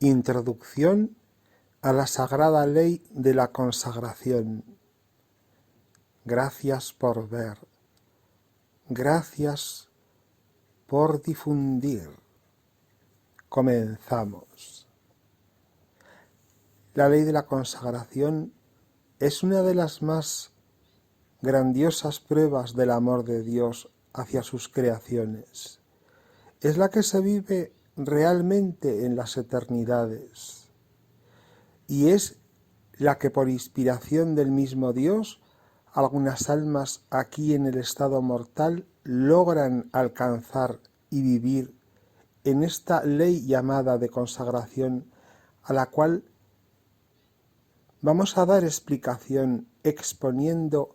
Introducción a la sagrada ley de la consagración. Gracias por ver. Gracias por difundir. Comenzamos. La ley de la consagración es una de las más grandiosas pruebas del amor de Dios hacia sus creaciones. Es la que se vive realmente en las eternidades y es la que por inspiración del mismo Dios algunas almas aquí en el estado mortal logran alcanzar y vivir en esta ley llamada de consagración, a la cual vamos a dar explicación exponiendo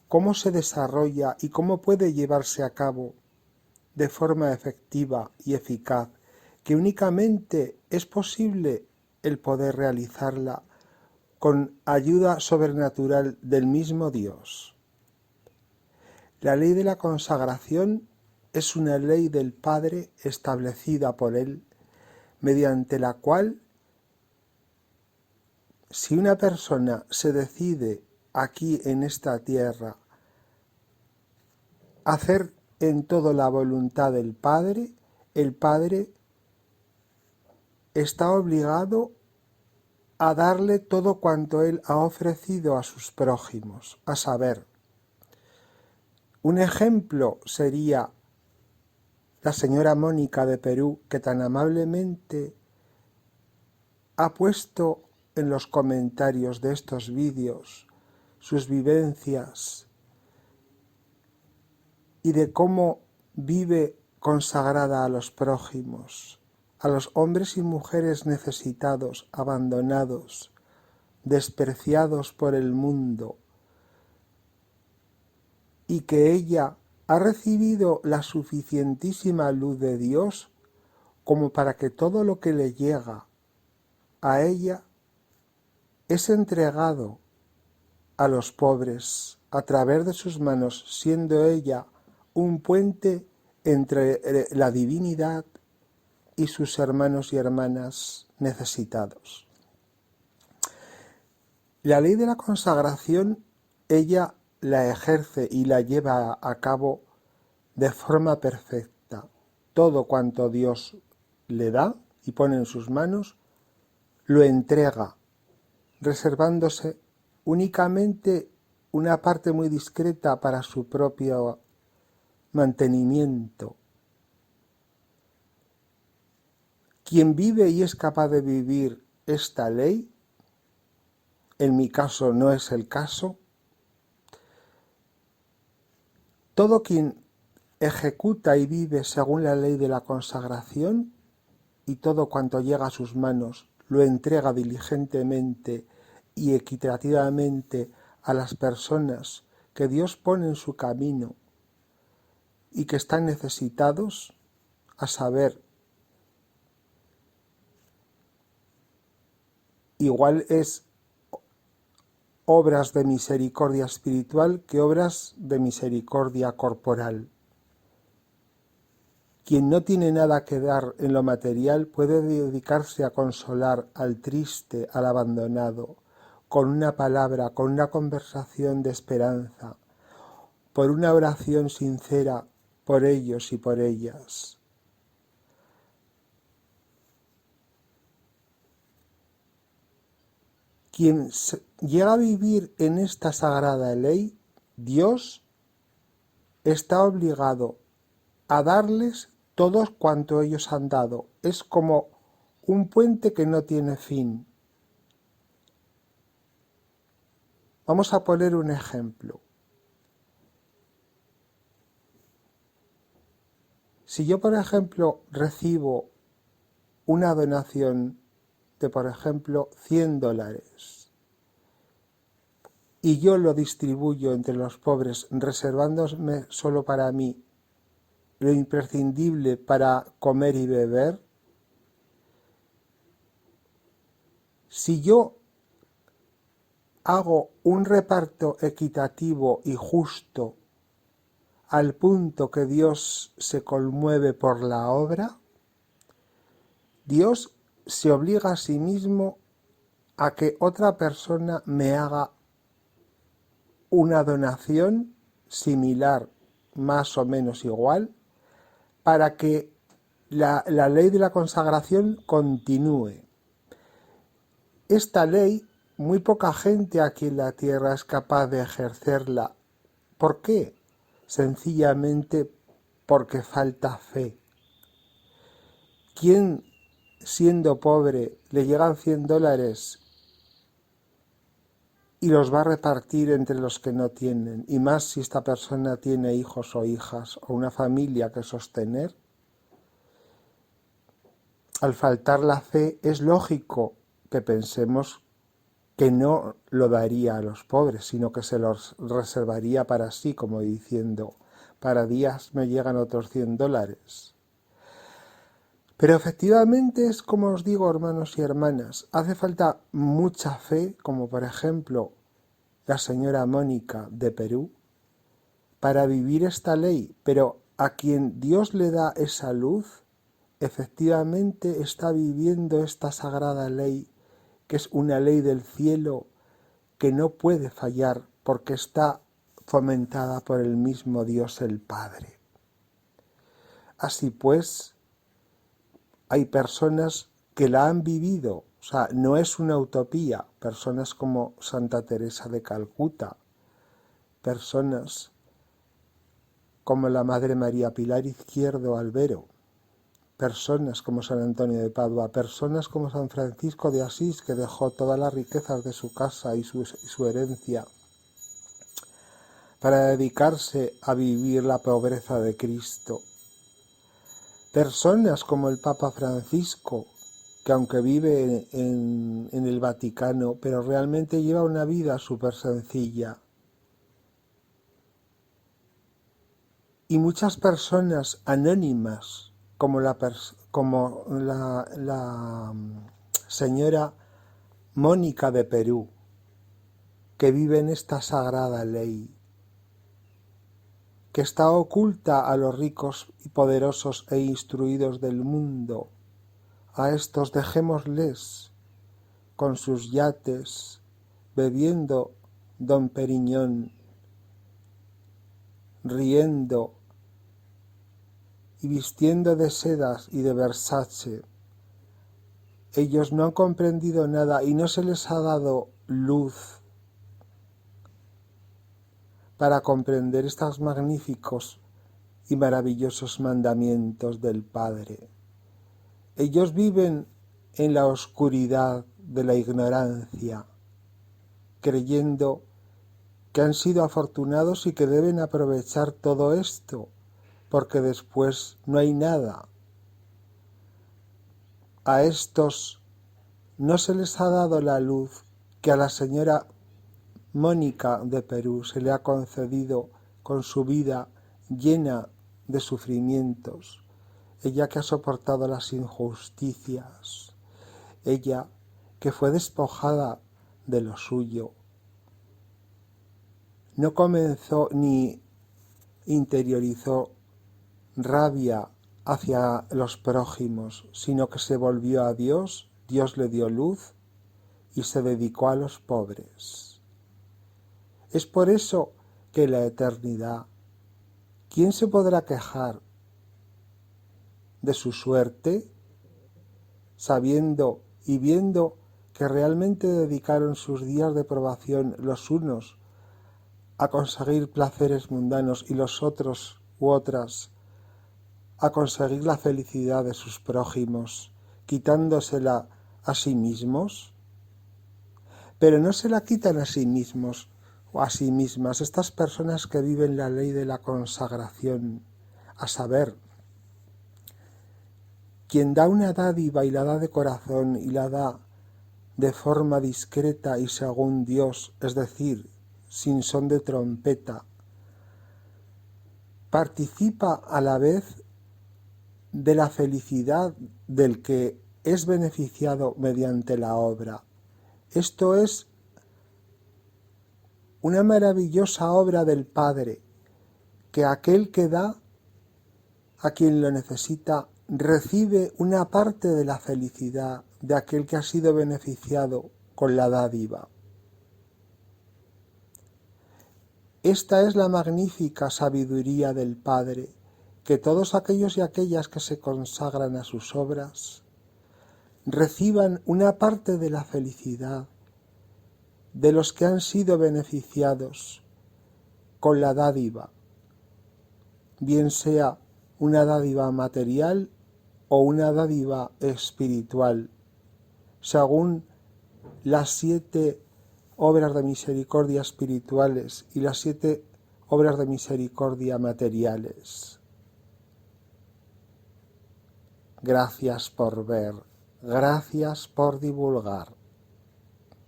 cómo se desarrolla y cómo puede llevarse a cabo de forma efectiva y eficaz, que únicamente es posible el poder realizarla con ayuda sobrenatural del mismo Dios. La ley de la consagración es una ley del Padre establecida por Él, mediante la cual, si una persona se decide aquí en esta tierra hacer en todo la voluntad del Padre, el Padre está obligado a darle todo cuanto Él ha ofrecido a sus prójimos, a saber, un ejemplo sería la señora Mónica de Perú, que tan amablemente ha puesto en los comentarios de estos vídeos sus vivencias y de cómo vive consagrada a los prójimos, a los hombres y mujeres necesitados, abandonados, despreciados por el mundo, y que ella ha recibido la suficientísima luz de Dios como para que todo lo que le llega a ella es entregado a los pobres a través de sus manos, siendo ella un puente entre la divinidad y sus hermanos y hermanas necesitados. La ley de la consagración, ella la ejerce y la lleva a cabo de forma perfecta. Todo cuanto Dios le da y pone en sus manos, lo entrega, reservándose únicamente una parte muy discreta para su propio mantenimiento. Quien vive y es capaz de vivir esta ley, en mi caso no es el caso, todo quien ejecuta y vive según la ley de la consagración y todo cuanto llega a sus manos lo entrega diligentemente y equitativamente a las personas que Dios pone en su camino y que están necesitados, a saber, igual es obras de misericordia espiritual que obras de misericordia corporal. Quien no tiene nada que dar en lo material puede dedicarse a consolar al triste, al abandonado, con una palabra, con una conversación de esperanza, por una oración sincera por ellos y por ellas. Quien llega a vivir en esta sagrada ley, Dios está obligado a darles todo cuanto ellos han dado. Es como un puente que no tiene fin. Vamos a poner un ejemplo. Si yo, por ejemplo, recibo una donación de, por ejemplo, $100 y yo lo distribuyo entre los pobres, reservándome solo para mí lo imprescindible para comer y beber, si yo hago un reparto equitativo y justo al punto que Dios se conmueve por la obra, Dios se obliga a sí mismo a que otra persona me haga una donación similar, más o menos igual, para que la ley de la consagración continúe. Esta ley, muy poca gente aquí en la tierra es capaz de ejercerla. ¿Por qué? Sencillamente porque falta fe. ¿Quién, siendo pobre, le llegan $100 y los va a repartir entre los que no tienen? Y más si esta persona tiene hijos o hijas o una familia que sostener. Al faltar la fe, es lógico que pensemos que no lo daría a los pobres, sino que se los reservaría para sí, como diciendo, para días me llegan otros $100. Pero efectivamente es como os digo, hermanos y hermanas, hace falta mucha fe, como por ejemplo la señora Mónica de Perú, para vivir esta ley, pero a quien Dios le da esa luz, efectivamente está viviendo esta sagrada ley, que es una ley del cielo que no puede fallar porque está fomentada por el mismo Dios el Padre. Así pues, hay personas que la han vivido, o sea, no es una utopía, personas como Santa Teresa de Calcuta, personas como la Madre María Pilar Izquierdo Albero, personas como San Antonio de Padua, personas como San Francisco de Asís, que dejó todas las riquezas de su casa y su herencia para dedicarse a vivir la pobreza de Cristo. Personas como el Papa Francisco, que aunque vive en el Vaticano, pero realmente lleva una vida súper sencilla. Y muchas personas anónimas, como la señora Mónica de Perú, que vive en esta sagrada ley, que está oculta a los ricos y poderosos e instruidos del mundo. A estos dejémosles con sus yates, bebiendo Don Periñón, riendo y vistiendo de sedas y de Versace. Ellos no han comprendido nada y no se les ha dado luz para comprender estos magníficos y maravillosos mandamientos del Padre. Ellos viven en la oscuridad de la ignorancia, creyendo que han sido afortunados y que deben aprovechar todo esto, porque después no hay nada. A estos no se les ha dado la luz que a la señora Mónica de Perú se le ha concedido con su vida llena de sufrimientos, ella que ha soportado las injusticias, ella que fue despojada de lo suyo, no comenzó ni interiorizó rabia hacia los prójimos, sino que se volvió a Dios, Dios le dio luz y se dedicó a los pobres. Es por eso que la eternidad, ¿quién se podrá quejar de su suerte, sabiendo y viendo que realmente dedicaron sus días de probación los unos a conseguir placeres mundanos y los otros u otras a conseguir la felicidad de sus prójimos, quitándosela a sí mismos? Pero no se la quitan a sí mismos o a sí mismas estas personas que viven la ley de la consagración, a saber, quien da una dádiva y la da de corazón y la da de forma discreta y según Dios, es decir, sin son de trompeta, participa a la vez de la felicidad del que es beneficiado mediante la obra. Esto es una maravillosa obra del Padre, que aquel que da a quien lo necesita recibe una parte de la felicidad de aquel que ha sido beneficiado con la dádiva. Esta es la magnífica sabiduría del Padre, que todos aquellos y aquellas que se consagran a sus obras reciban una parte de la felicidad de los que han sido beneficiados con la dádiva, bien sea una dádiva material o una dádiva espiritual, según las 7 obras de misericordia espirituales y las 7 obras de misericordia materiales. Gracias por ver, gracias por divulgar.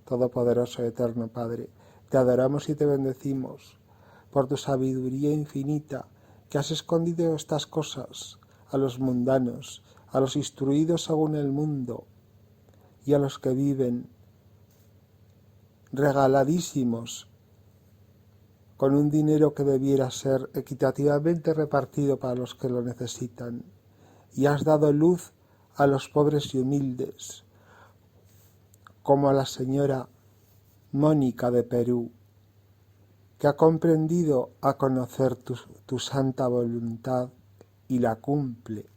Todopoderoso Eterno Padre, te adoramos y te bendecimos por tu sabiduría infinita, que has escondido estas cosas a los mundanos, a los instruidos según el mundo y a los que viven regaladísimos con un dinero que debiera ser equitativamente repartido para los que lo necesitan. Y has dado luz a los pobres y humildes, como a la señora Mónica de Perú, que ha comprendido a conocer tu santa voluntad y la cumple.